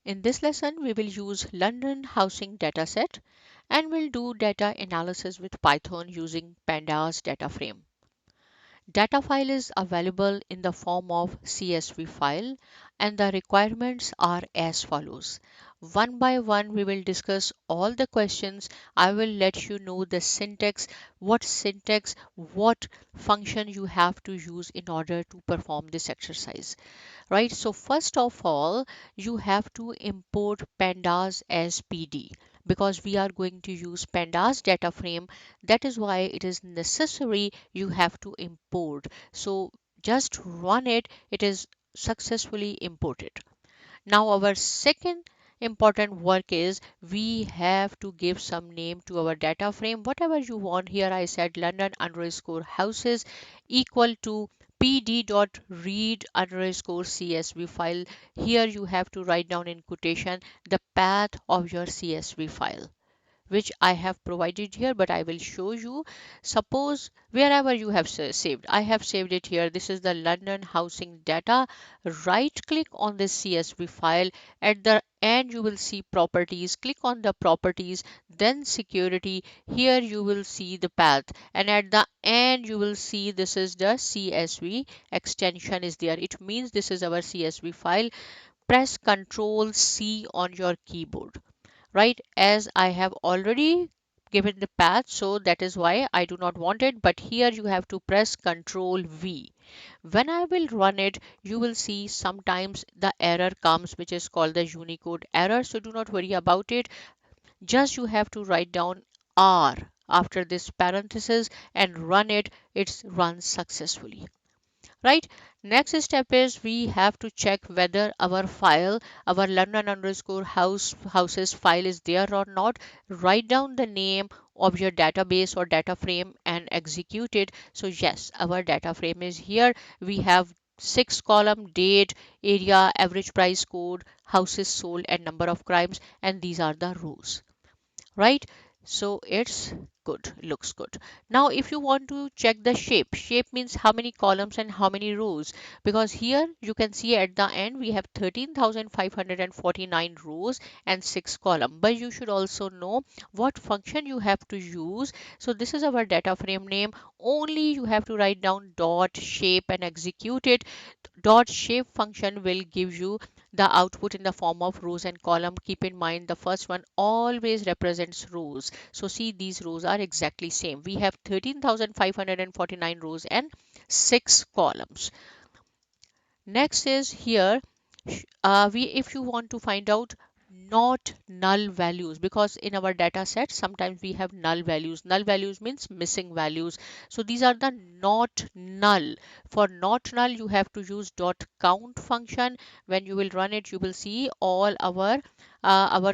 In this lesson, we will use London housing dataset and we'll do data analysis with Python using Pandas data frame. Data file is available in the form of CSV file and the requirements are as follows. One by one, we will discuss all the questions. I will let you know the syntax, what function you have to use in order to perform this exercise. Right, so first of all, you have to import pandas as PD because we are going to use pandas data frame. That is why it is necessary you have to import. So just run it, it is successfully imported. Now our second important work is we have to give some name to our data frame. Whatever you want, here I said London underscore houses equal to pd dot read underscore csv file. Here you have to write down in quotation the path of your csv file, which I have provided here, but I will show you. Suppose wherever you have saved, I have saved it here. This is the London housing data. Right click on this CSV file. At the end, you will see properties. Click on the properties, then security. Here you will see the path. And at the end, you will see this is the CSV extension is there. It means this is our CSV file. Press Ctrl C on your keyboard, right? As I have already given the path, so that is why I do not want it, but here you have to press Ctrl V. When I will run it, you will see sometimes the error comes which is called the Unicode error, so do not worry about it. Just you have to write down R after this parenthesis and run it. It runs successfully, right? Next step is we have to check whether our London underscore houses file is there or not. Write down the name of your database or data frame and execute it. So yes, our data frame is here. We have 6 column: date, area, average price code, houses sold, and number of crimes, and these are the rows, right? So it's good, looks good. Now if you want to check the shape means how many columns and how many rows, because here you can see at the end we have 13,549 rows and 6 column, but you should also know what function you have to use. So this is our data frame name. Only you have to write down dot shape and execute it. Dot shape function will give you the output in the form of rows and column. Keep in mind the first one always represents rows. So see, these rows are exactly same. We have 13,549 rows and 6 columns. Next is here, if you want to find out not null values, because in our data set sometimes we have null values. Null values means missing values. So these are the not null. For not null, you have to use dot count function. When you will run it, you will see all our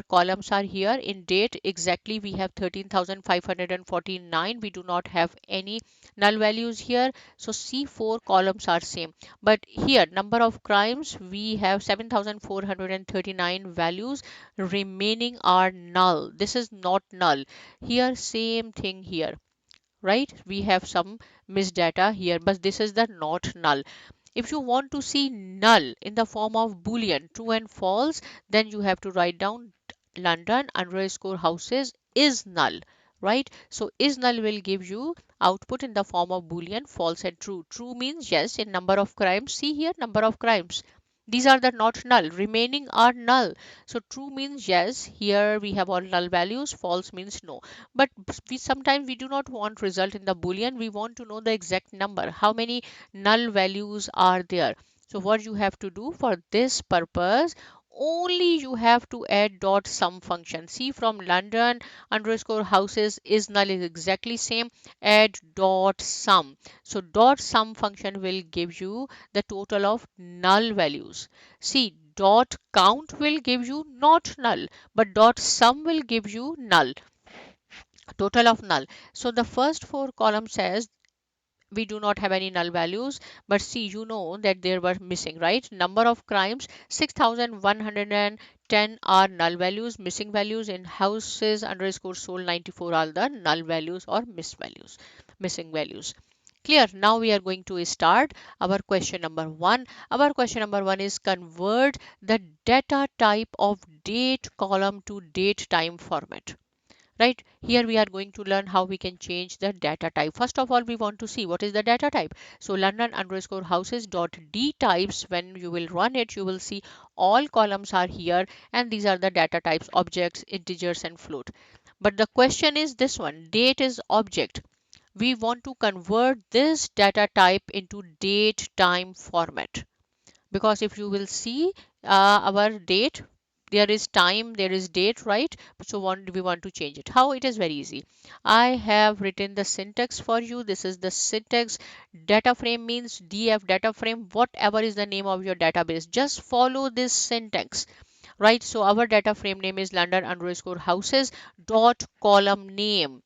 columns are here. In date, exactly we have 13,549. We do not have any null values here. So C4 columns are same. But here number of crimes, we have 7,439 values. Remaining are null. This is not null. Here same thing here, right? We have some missed data here, but this is the not null. If you want to see null in the form of boolean true and false, then you have to write down London underscore houses is null, right? So is null will give you output in the form of boolean false and true. True means yes in number of crimes. See here, number of crimes, these are the not null. Remaining are null. So true means yes, here we have all null values. False means no. But we sometimes we do not want result in the boolean. We want to know the exact number, how many null values are there. So what you have to do for this purpose, only you have to add dot sum function. See, from London underscore houses is null is exactly same. Add dot sum. So dot sum function will give you the total of null values. See, dot count will give you not null, but dot sum will give you null, total of null. So the first 4 columns says we do not have any null values, but see, you know that there were missing, right? Number of crimes 6,110 are null values. Missing values in houses underscore sold 94 are the null values or missing values. Clear? Now we are going to start our question number 1. Our question number 1 is convert the data type of date column to date time format. Right, here we are going to learn how we can change the data type. First of all, we want to see what is the data type. So London underscore houses dot d types, when you will run it, you will see all columns are here, and these are the data types: objects, integers, and float. But the question is this one: date is object. We want to convert this data type into date time format, because if you will see our date, there is time, there is date, right? So we want to change it. How? It is very easy. I have written the syntax for you. This is the syntax. Data frame means df data frame, whatever is the name of your database, just follow this syntax, right? So our data frame name is London underscore houses dot column name.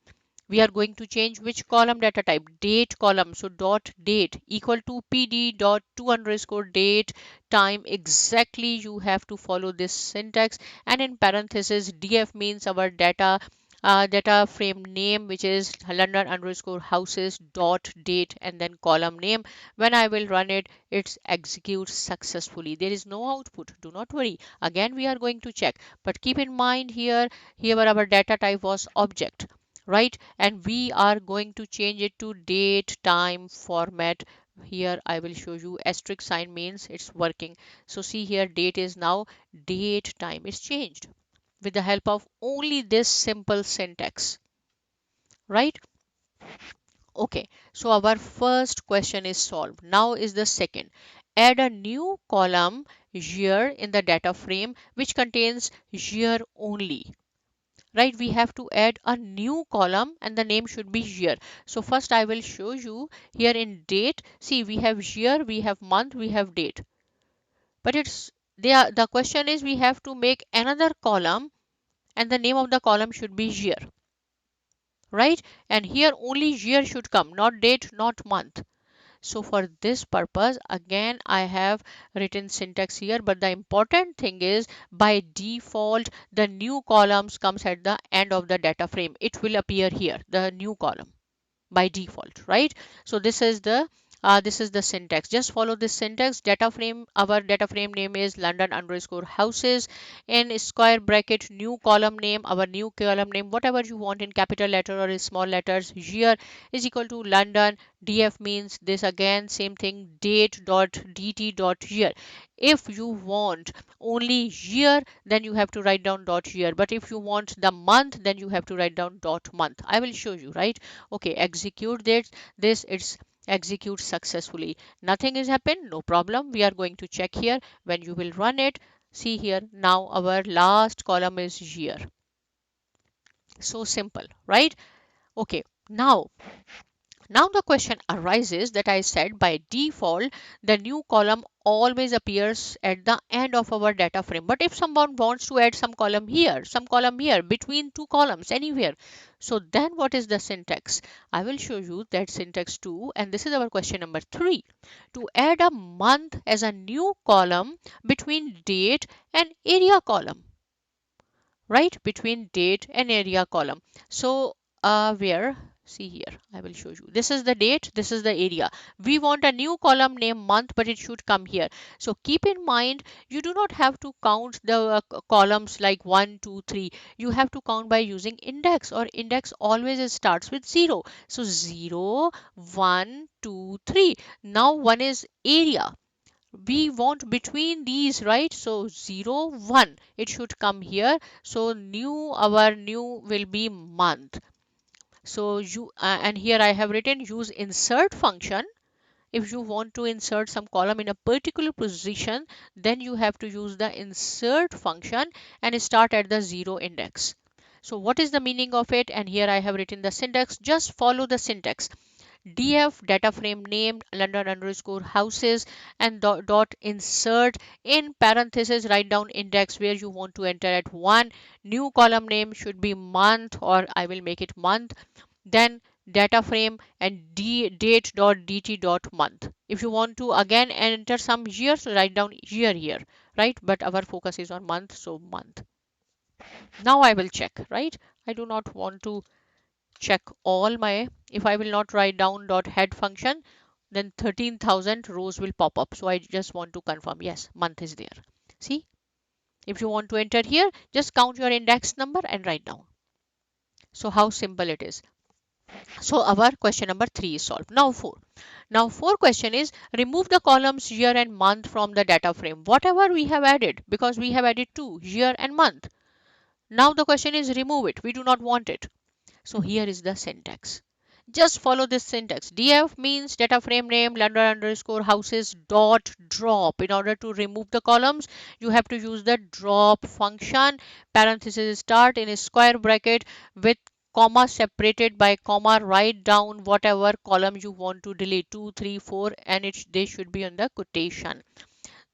We are going to change which column data type? Date column. So dot date equal to pd dot to underscore date time. Exactly, you have to follow this syntax. And in parenthesis, df means our data frame name, which is London underscore houses dot date, and then column name. When I will run it, it executes successfully. There is no output, do not worry. Again, we are going to check, but keep in mind here our data type was object, right? And we are going to change it to date time format. Here I will show you asterisk sign means it's working. So see here, date is now date time is changed with the help of only this simple syntax, right? Okay, so our first question is solved. Now is the second: add a new column year in the data frame which contains year only. Right, we have to add a new column and the name should be year. So first I will show you here in date. See, we have year, we have month, we have date, but it's there. The question is we have to make another column and the name of the column should be year, right? And here only year should come, not date, not month. So for this purpose, again, I have written syntax here, but the important thing is by default, the new columns comes at the end of the data frame. It will appear here, the new column by default, right? So this is the syntax. Just follow this syntax. Data frame, our data frame name is London underscore houses, in square bracket new column name, our new column name, whatever you want in capital letter or in small letters, year is equal to London. Df means this, again same thing, date dot dt dot year. If you want only year, then you have to write down dot year, but if you want the month, then you have to write down dot month. I will show you, right? Okay, execute this. It's execute successfully. Nothing is happened, no problem. We are going to check here. When you will run it, see here, now our last column is year. So simple, right? Okay, now the question arises that I said by default the new column always appears at the end of our data frame. But if someone wants to add some column here, some column here, between two columns, anywhere, so then what is the syntax? I will show you that syntax too. And this is our question number 3. To add a month as a new column between date and area column, right? Between date and area column. So where, see here, I will show you, this is the date, this is the area. We want a new column name month, but it should come here. So keep in mind, you do not have to count the columns like 1 2 3. You have to count by using index, or index always starts with 0. So 0 1 2 3. Now 1 is area, we want between these, right? So 0 1, it should come here. So our new will be month. So you and here I have written use insert function. If you want to insert some column in a particular position, then you have to use the insert function and start at the 0 index. So what is the meaning of it? And here I have written the syntax. Just follow the syntax. Df data frame name London underscore houses, and dot insert, in parenthesis write down index where you want to enter at 1. New column name should be month, or I will make it month. Then data frame and date dot dt dot month. If you want to again enter some year, so write down year here, right? But our focus is on month, so month. Now I will check, right? I do not want to check all my, if I will not write down dot head function, then 13,000 rows will pop up. So I just want to confirm, yes, month is there. See, if you want to enter here, just count your index number and write down. So how simple it is. So our question number 3 is solved. Now 4. Now 4 question is, remove the columns year and month from the data frame. Whatever we have added, because we have added 2, year and month. Now the question is, remove it. We do not want it. So here is the syntax. Just follow this syntax. DF means data frame name London underscore houses dot drop. In order to remove the columns, you have to use the drop function. Parenthesis start in a square bracket with comma separated by comma. Write down whatever column you want to delete, 2, 3, 4, and they should be on the quotation.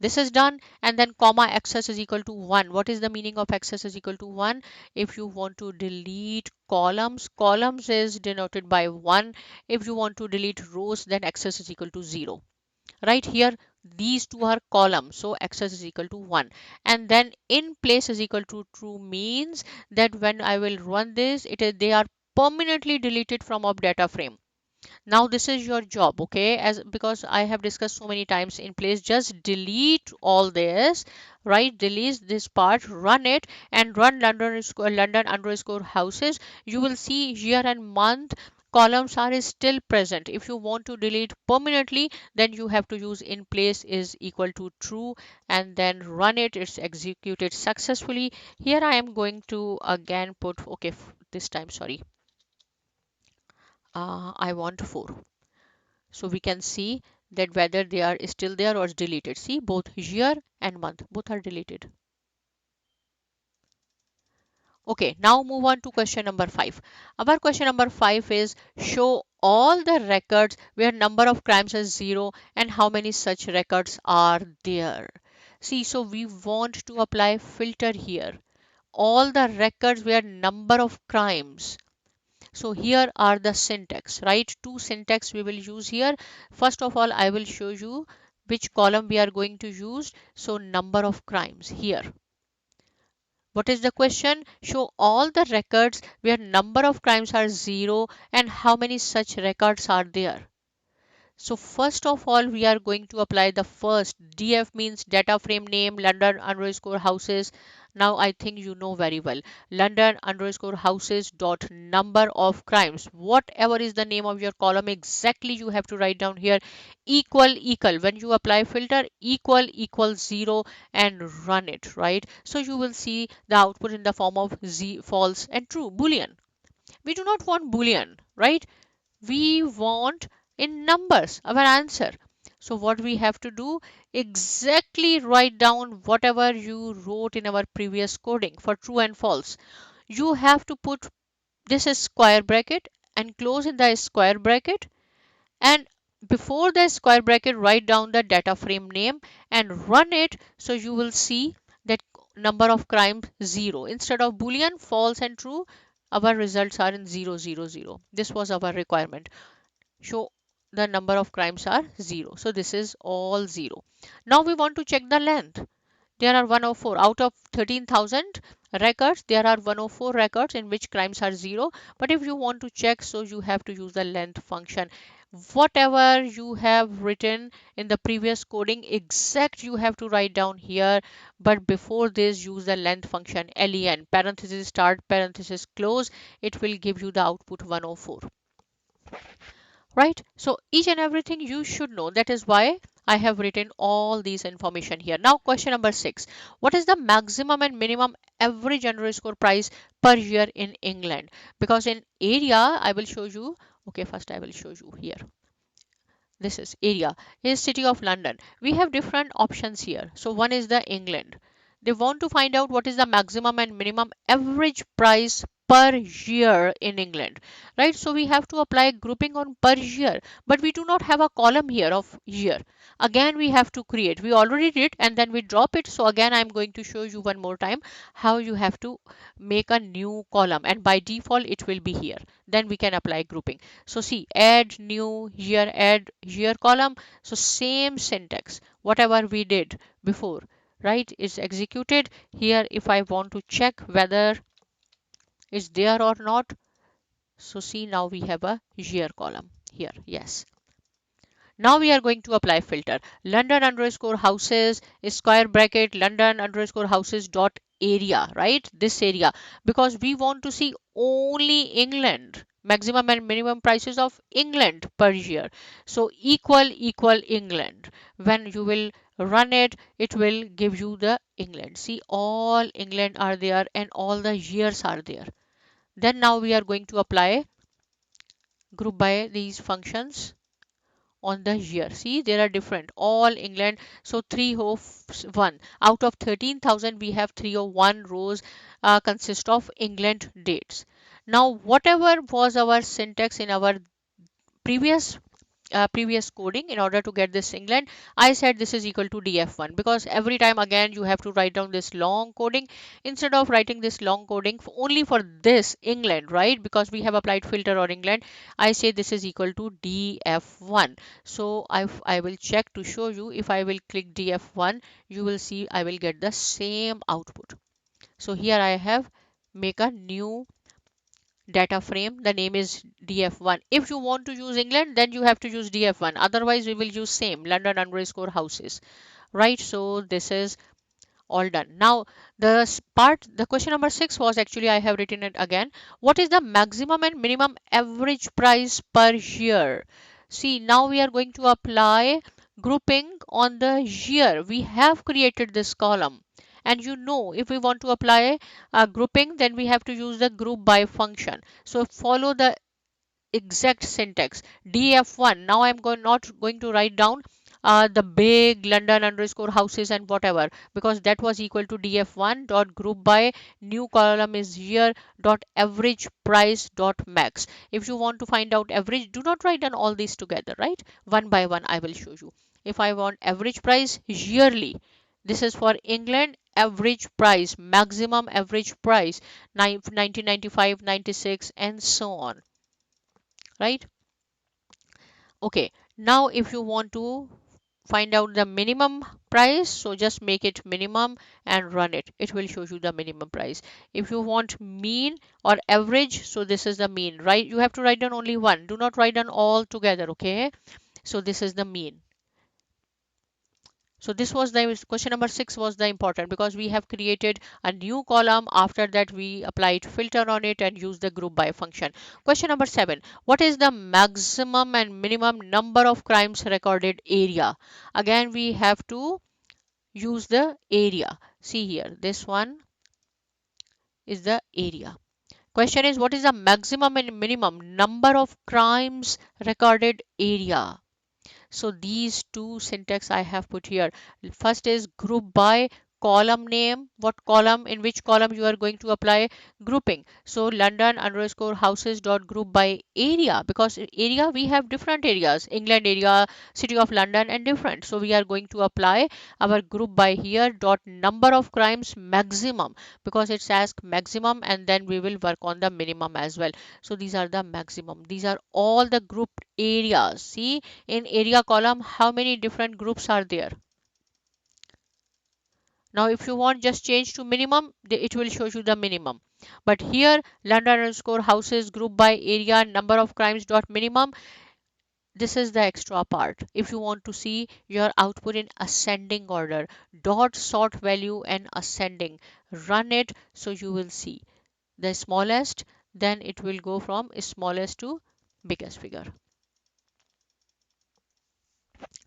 This is done, and then comma access is equal to 1. What is the meaning of access is equal to 1? If you want to delete columns, columns is denoted by 1. If you want to delete rows, then access is equal to 0. Right here, these two are columns, so access is equal to 1. And then in place is equal to true means that when I will run this, they are permanently deleted from our data frame. Now this is your job, okay, as because I have discussed so many times in place, just delete all this, right? Delete this part, run it, and run London underscore houses. You will see year and month columns are still present. If you want to delete permanently, then you have to use in place is equal to true, and then run it. It's executed successfully. Here I am going to again put, okay, this time, sorry, I want 4. So we can see that whether they are still there or deleted. See, both year and month, both are deleted. Okay, now move on to question number 5. Our question number 5 is, show all the records where number of crimes is 0 and how many such records are there. See, so we want to apply filter here. All the records where number of crimes. So here are the syntax, right? Two syntax we will use here. First of all, I will show you which column we are going to use. So number of crimes here. What is the question? Show all the records where number of crimes are 0 and how many such records are there. So first of all, we are going to apply the first. DF means data frame name London underscore houses. Now I think you know very well. London underscore houses dot number of crimes. Whatever is the name of your column, exactly you have to write down here. Equal. When you apply filter, equal 0 and run it, right? So you will see the output in the form of false and true, Boolean. We do not want Boolean, right? We want in numbers our answer. So what we have to do, exactly write down whatever you wrote in our previous coding for true and false. You have to put this is square bracket and close in the square bracket, and before the square bracket write down the data frame name and run it. So you will see that number of crimes 0 instead of boolean false and true. Our results are in 0 0 0. This was our requirement. Show the number of crimes are 0. So this is all 0. Now we want to check the length. There are 104 out of 13,000 records. There are 104 records in which crimes are 0. But if you want to check, so you have to use the length function. Whatever you have written in the previous coding, exact you have to write down here. But before this, use the length function len, parenthesis start, parenthesis close. It will give you the output 104. Right? So each and everything you should know. That is why I have written all these information here. Now question number 6. What is the maximum and minimum average underscore price per year in England? Because in area, I will show you. Okay, first I will show you here. This is area is city of London. We have different options here. So one is the England. They want to find out what is the maximum and minimum average price per year in England, right? So we have to apply grouping on per year, but we do not have a column here of year. Again, we have to create. We already did and then we drop it. So again, I'm going to show you one more time how you have to make a new column, and by default it will be here. Then we can apply grouping. So see, add new year, add year column. So same syntax, whatever we did before, right, is executed here. If I want to check whether it's there or not, So see, now we have a year column here. Yes. Now we are going to apply filter. London underscore houses square bracket London underscore houses dot area, right? This area, because we want to see only England, maximum and minimum prices of England per year. So equal England. When you will run it, it will give you the England. See, all England are there and all the years are there. Then now we are going to apply group by these functions on the year. See, there are different all England. So 301 out of 13,000 we have 301 rows consist of England dates. Now whatever was our syntax in our previous previous coding, in order to get this England, I said this is equal to df1, because every time again you have to write down this long coding. Instead of writing this long coding only for this England, right, because we have applied filter on England, I say this is equal to df1. So I will check to show you. If I will click df1, you will see I will get the same output. So here I have make a new data frame. The name is df1. If you want to use England, then you have to use df1, otherwise we will use same London underscore houses, right? So this is all done. Now the question number 6 was, actually I have written it again. What is the maximum and minimum average price per year? See, now we are going to apply grouping on the year. We have created this column, and you know, if we want to apply grouping, then we have to use the group by function. So follow the exact syntax df1. Now I'm not going to write down the big London underscore houses and whatever, because that was equal to df1 dot group by new column is year dot average price dot max. If you want to find out average, do not write down all these together, right? One by one I will show you. If I want average price yearly, this is for England. Average price, maximum average price 1995, 96 and so on, right? Okay, now if you want to find out the minimum price, so just make it minimum and run it. It will show you the minimum price. If you want mean or average, so this is the mean, right? You have to write down only one. Do not write down all together, okay? So this is the mean. So this was the question number 6 was the important, because we have created a new column. After that we applied filter on it and used the group by function. Question number 7. What is the maximum and minimum number of crimes recorded area? Again we have to use the area. See here, this one is the area. Question is, what is the maximum and minimum number of crimes recorded area? So these two syntax I have put here. First is group by column name. What column, in which column you are going to apply grouping. So London underscore houses dot group by area, because area we have different areas, England area, city of London and different. So we are going to apply our group by here dot number of crimes maximum, because it's asked maximum, and then we will work on the minimum as well. So these are the maximum. These are all the grouped areas. See, in area column how many different groups are there. Now if you want just change to minimum, it will show you the minimum. But here London underscore houses group by area number of crimes dot minimum, this is the extra part. If you want to see your output in ascending order, dot sort value and ascending, run it, so you will see the smallest, then it will go from smallest to biggest figure.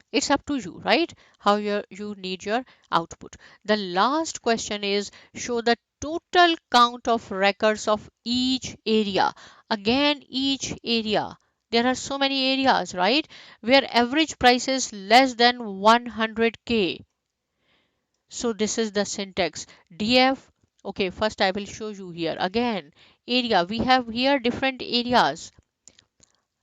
It's up to you, right, how you need your output. The last question is, show the total count of records of each area. Again, each area, there are so many areas, right, where average price is less than 100k. So this is the syntax df. Okay, first I will show you here again. Area, we have here different areas.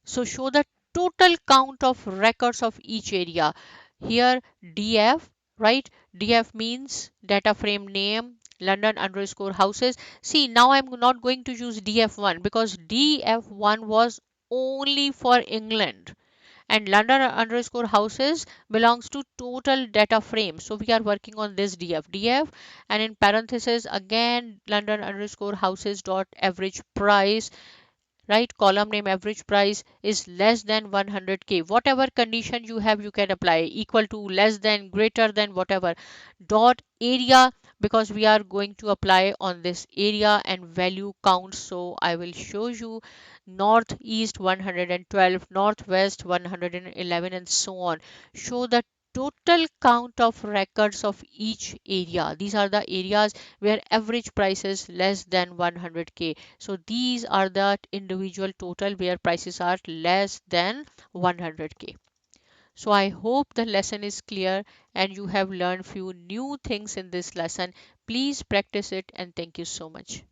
So show the total count of records of each area. Here df, right? Df means data frame name, London underscore houses. See, now I'm not going to use df1, because df1 was only for England, and London underscore houses belongs to total data frame. So we are working on this df, and in parentheses again London underscore houses dot average price right? Column name average price is less than 100K. Whatever condition you have, you can apply equal to, less than, greater than, whatever. Dot area, because we are going to apply on this area and value count. So I will show you northeast 112, northwest 111, and so on. Show the total count of records of each area. These are the areas where average price is less than 100K. So these are the individual total where prices are less than 100K. So I hope the lesson is clear and you have learned few new things in this lesson. Please practice it, and thank you so much.